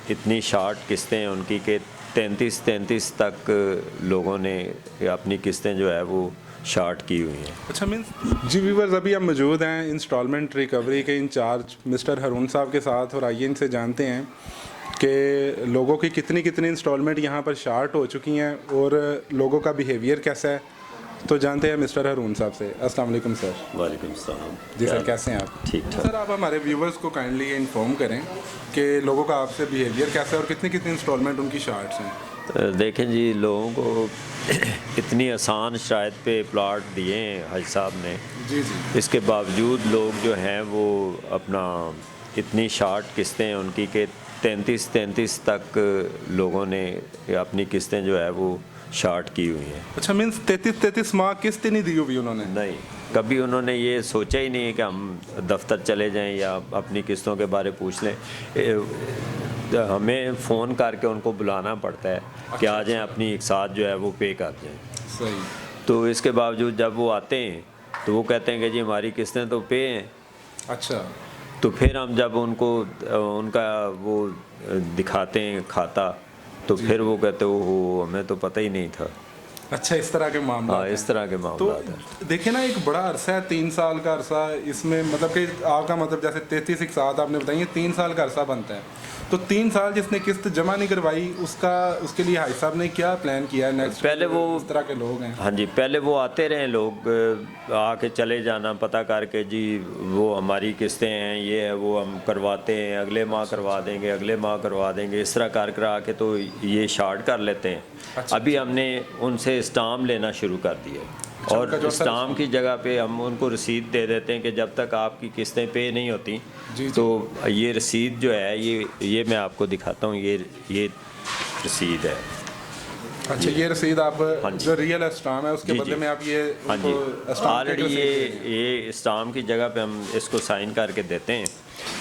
इतनी शॉर्ट किस्तें हैं उनकी कि 33 तक लोगों ने अपनी किस्तें जो है वो शॉर्ट की हुई हैं। अच्छा मीन्स जी व्यूवर्स, अभी हम मौजूद हैं इंस्टॉलमेंट रिकवरी के इंचार्ज मिस्टर हारून साहब के साथ और आइए इनसे जानते हैं कि लोगों की कितनी कितनी इंस्टॉलमेंट यहाँ पर शॉर्ट हो चुकी हैं और लोगों का बिहेवियर कैसा है। तो जानते हैं मिस्टर हारून साहब से। अस्सलाम वालेकुम सर। वालेकुम सलाम। जी सर, कैसे हैं आप? ठीक ठाक। सर आप हमारे व्यूवर्स को काइंडली इन्फॉर्म करें कि लोगों का आपसे बिहेवियर कैसा है और कितनी कितनी इंस्टॉलमेंट उनकी शॉर्ट्स हैं। देखें जी, लोगों को इतनी आसान शराइत पे प्लाट दिए हैं हज साहब ने, जी जी। इसके बावजूद लोग जो हैं वो अपना इतनी शॉर्ट किस्तें हैं उनकी कि 33 तक लोगों ने अपनी किस्तें जो है वो शॉर्ट की हुई हैं। अच्छा मीन्स 33 माह किस्त ही नहीं दी हुई उन्होंने? नहीं, कभी उन्होंने ये सोचा ही नहीं है कि हम दफ्तर चले जाएं या अपनी किस्तों के बारे पूछ लें। हमें फ़ोन करके उनको बुलाना पड़ता है कि आ जाएं, अपनी एक साथ जो है वो पे कर जाएं। सही। तो इसके बावजूद जब वो आते हैं तो वो कहते हैं कि जी हमारी किस्तें तो पे हैं। अच्छा। तो फिर हम जब उनको उनका वो दिखाते हैं खाता, तो फिर वो कहते हो हमें तो पता ही नहीं था। अच्छा, इस तरह के मामला। हाँ, इस तरह के मामला तो है। देखिए ना, एक बड़ा अरसा है, 3 साल का अरसा। इसमें मतलब कि आपका मतलब जैसे 33 एक साथ आपने बताई है, 3 साल का अरसा बनता है। तो 3 साल जिसने किस्त जमा नहीं करवाई उसके लिए हाई साहब ने क्या प्लान किया है नेक्स्ट? पहले वो इस तरह के लोग हैं। हाँ जी, पहले वो आते रहे लोग, आके चले जाना पता करके जी वो हमारी किस्तें हैं, ये है वो हम करवाते हैं, अगले माह करवा देंगे, अगले माह करवा देंगे, इस तरह कर करा के तो ये शार्ट कर लेते हैं। अच्छा, अभी हमने उनसे स्टाम्प लेना शुरू कर दिया और स्टाम्प की जगह पे हम उनको रसीद दे देते हैं कि जब तक आपकी किस्तें पे नहीं होती तो ये रसीद जो है ये मैं आपको दिखाता हूँ, ये रसीद है। अच्छा, ये रसीद आप जो रियल स्टाम्प है उसके बदले में आप ये हाँ जी, ऑलरेडी ये ये स्टाम्प की जगह पे हम इसको साइन करके देते हैं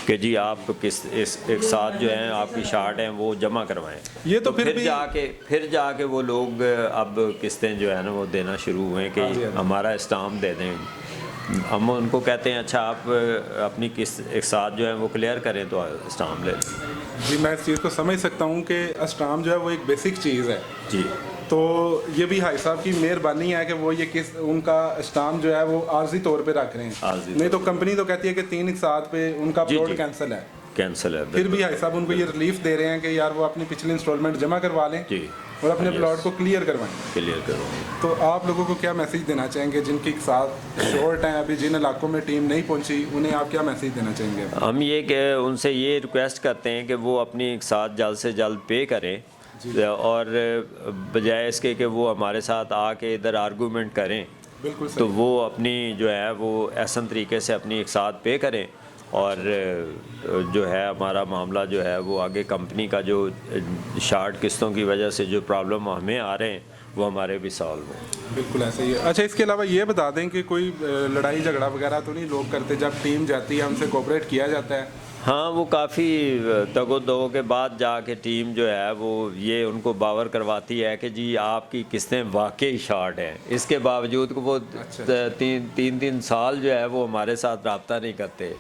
कि जी आप किस इस एक साथ जो है आपकी शार्ट है वो जमा करवाएं। ये तो फिर जाके वो लोग अब किस्तें जो है ना वो देना शुरू हुए कि हमारा स्टाम्प दे दें। हम उनको कहते हैं अच्छा आप अपनी किस्त एक साथ जो है वो क्लियर करें तो स्टाम्प ले। जी, मैं इस चीज़ को समझ सकता हूँ कि स्टाम्प जो है वो एक बेसिक चीज़ है जी। तो ये भी हाई साहब की मेहरबानी है कि वो ये किस उनका स्टाम्प जो है वो आर्जी तौर पे रख रहे हैं। नहीं तो कंपनी तो कहती है कि 3 एक साथ पे उनका प्लॉट कैंसिल है। फिर भी हाई साहब उनको ये रिलीफ दे रहे हैं कि यार वो अपनी पिछली इंस्टॉलमेंट जमा करवा लें जी और अपने प्लॉट को क्लियर करवाएं। तो आप लोगों को क्या मैसेज देना चाहेंगे जिनके साथ शॉर्ट हैं, अभी जिन इलाकों में टीम नहीं पहुंची, उन्हें आप क्या मैसेज देना चाहेंगे? हम ये उनसे ये रिक्वेस्ट करते हैं कि वो अपनी एक साथ जल्द से जल्द पे करें और बजाय इसके कि वो हमारे साथ आके इधर आर्गूमेंट करें। बिल्कुल सही। तो वो अपनी जो है वो ऐसा तरीके से अपनी एक साथ पे करें और जो है हमारा मामला जो है वो आगे कंपनी का जो शार्ट किस्तों की वजह से जो प्रॉब्लम हमें आ रहे हैं वो हमारे भी सॉल्व हों। बिल्कुल ऐसा ही है। अच्छा, इसके अलावा ये बता दें कि कोई लड़ाई झगड़ा वगैरह तो नहीं लोग करते जब टीम जाती है, उनसे कोऑपरेट किया जाता है? हाँ, वो काफ़ी दगो के बाद जाके टीम जो है वो ये उनको बावर करवाती है कि जी आपकी किस्तें वाकई शॉर्ट हैं। इसके बावजूद वो 3 साल जो है वो हमारे साथ रब्ता नहीं करते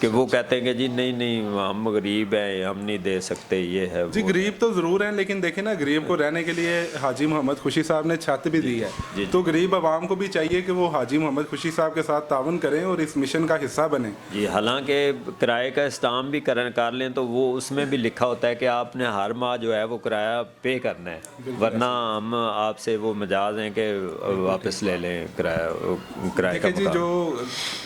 कि वो कहते हैं कि जी नहीं हम गरीब हैं, हम नहीं दे सकते, ये है जी। गरीब तो ज़रूर हैं, लेकिन देखें ना, गरीब को रहने के लिए हाजी मोहम्मद खुशी साहब ने छत भी दी है। तो गरीब आवाम को भी चाहिए कि वो हाजी मोहम्मद खुशी साहब के साथ ताउन करें और इस मिशन का हिस्सा बने। जी, हालांकि किराए का स्टाम्प भी कर लें तो वो उसमें भी लिखा होता है कि आपने हर माह जो है वो किराया पे करना है, वरना हम आपसे वो मजाज हैं कि वापस ले लें किराए का। जी, जो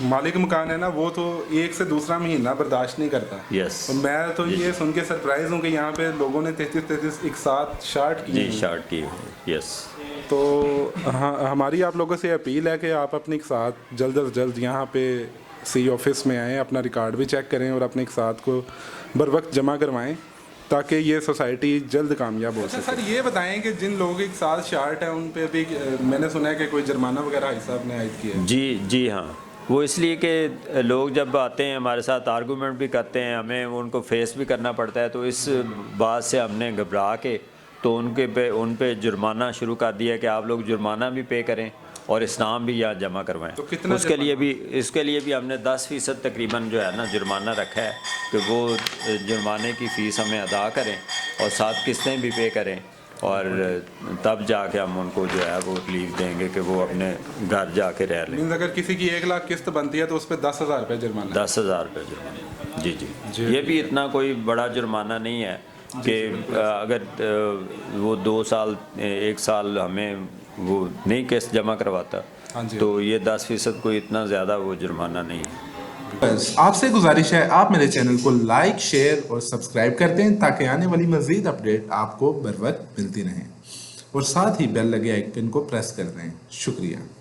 मालिक मकान है ना वो तो एक से दूसरा महीना बर्दाश्त नहीं करता। यस। मैं तो ये सुन के सरप्राइज हूँ कि यहाँ पे लोगों ने 33 एक साथ शार्ट की। जी, शार्ट की। यस। तो हाँ, हमारी आप लोगों से अपील है कि आप अपने एक साथ जल्द अज जल्द यहाँ पे सी ऑफिस में आएँ, अपना रिकॉर्ड भी चेक करें और अपने एक साथ को बर वक्त जमा करवाएं ताकि ये सोसाइटी जल्द कामयाब हो सके। सर ये बताएं कि जिन लोगों के साथ शार्ट है उन पे भी मैंने सुना है कि कोई जुर्माना वगैरह हाई साहब ने आयद किया है? जी हाँ, वो इसलिए कि लोग जब आते हैं हमारे साथ आर्गूमेंट भी करते हैं, हमें उनको फेस भी करना पड़ता है, तो इस बात से हमने घबरा के तो उन पे जुर्माना शुरू कर दिया कि आप लोग जुर्माना भी पे करें अच्छा। और इस्नाम भी यहाँ जमा करवाएं। तो कितना इसके लिए भी हमने 10% तकरीबन जो है ना जुर्माना रखा है कि वो जुर्माने की फ़ीस हमें अदा करें और 7 किस्तें भी पे करें, और तब जाके हम उनको जो है वो रिलीफ देंगे कि वो अपने घर जाके रह लें। मीन्स अगर किसी की 1 लाख किस्त बनती है तो उस पर 10,000 रुपये जुर्माना है। 10,000 रुपये जुर्माना। जी। ये भी इतना कोई बड़ा जुर्माना नहीं है कि अगर वो 2 साल 1 साल हमें वो नहीं किस्त जमा करवाता, हाँ जी। तो ये 10% कोई इतना ज़्यादा वो जुर्माना नहीं है। बस आपसे गुजारिश है आप मेरे चैनल को लाइक, शेयर और सब्सक्राइब कर दें ताकि आने वाली मज़ीद अपडेट आपको बर वक्त मिलती रहें, और साथ ही बेल लगे आइकन को प्रेस कर दें। शुक्रिया।